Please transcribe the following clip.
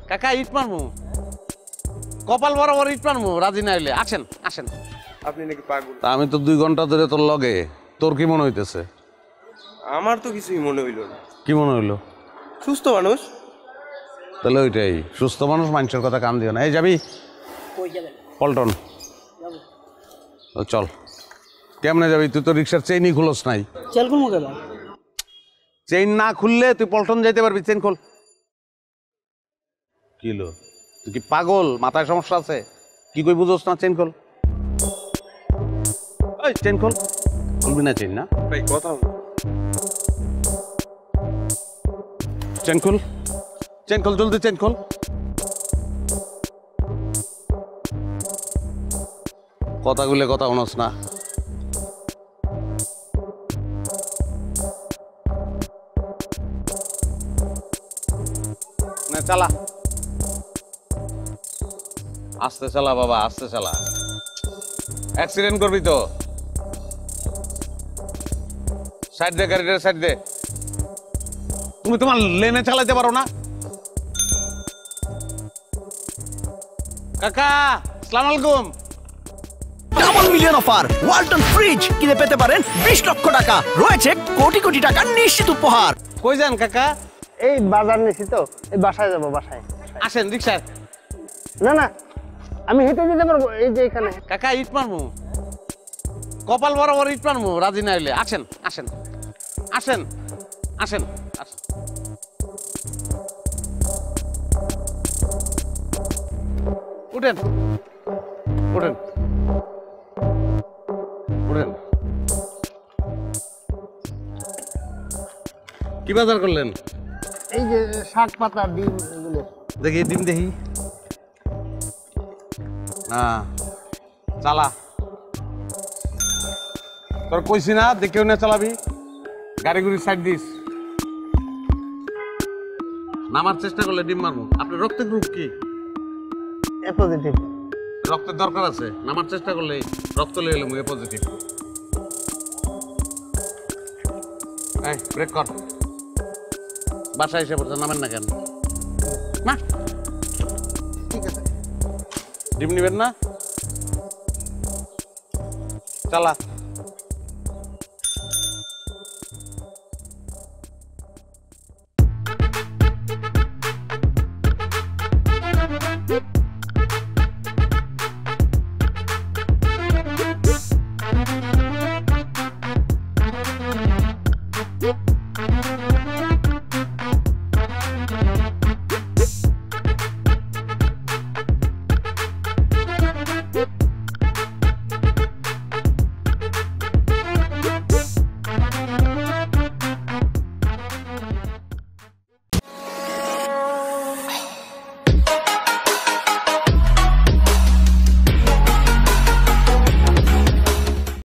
কাকা ইট মারমু, কপাল বরাবর ইট মারমু, রাজি না হইলে। আসেন আসেন। আপনি নাকি পাগল? তা আমি তো 2 ঘন্টা ধরে তোর লগে, তোর কি মনে হইতেছে? আমার তো কিছুই মনে হইল না। কি মনে হইলো? সুস্থ মানুষ। তাহলে ওইটাই, সুস্থ মানুষ মানুষের কথা কান দিও না। এই যাবি পল্টন? চল। কেমনে যাবি? তুই তো রিক্সার চেইনই খুলস নাই। চেইন না খুললে তুই পল্টন যাইতে পারবি? চেইন খোল। কিলো তুই কি পাগল? মাথায় সমস্যা আছে? কি কই বুঝোস না? চেইন খোল। এই চেইন খোল। খুলবি না চেইন? না ভাই কথা চেইন খোল, চেইন খোল, জলদি চেইন খোল। কথাগুলো কথা শোনস না। না চালা, আস্তে চালা বাবা, আস্তে চালা। অ্যাক্সিডেন্ট করবি তো। সাইড দে গাড়িটা, সাইড দে। তুমি তোমার লেনে চালাতে পারো না? কাকা আসসালামু আলাইকুম। Double million offer Walton fridge কিনে পেতে পারেন 20 লক্ষ টাকা, রয়েছে কোটি কোটি টাকার নিশ্চিত উপহার। কই যান কাকা? এই বাজার নিছি তো, এই বাসায় যাবো। বাসায় আসেন রিক্সায়। না না, আমি হেঁটে যেতে পারবো। এই যে এখানে। কাকা ইট মারমু, কপাল বরাবর ইট মারমু, রাজি না হইলে। আসেন আসেন আসেন আসেন আসেন। উঠেন উঠেন উঠেন। কি বাজার করলেন? এই যে শাক পাতা, ডিম, এগুলো। দেখি ডিম, দেখি। হ্যাঁ চালা। তোর কইছি না দেখেও না চালাবি। গাড়ি গুড়ি সাইড দিস। নামার চেষ্টা করলে ডিম মারবো। আপনার রক্তের গ্রুপ কি? এ পজিটিভ। রক্তের দরকার আছে। নামার চেষ্টা করলে রক্ত লয়ে এলাম এ পজিটিভ। এই ব্রেক কর। বাসায় এসে পড়ছে, নামেন না কেন? না ঠিক আছে। ডিম নিবেন না? চালা।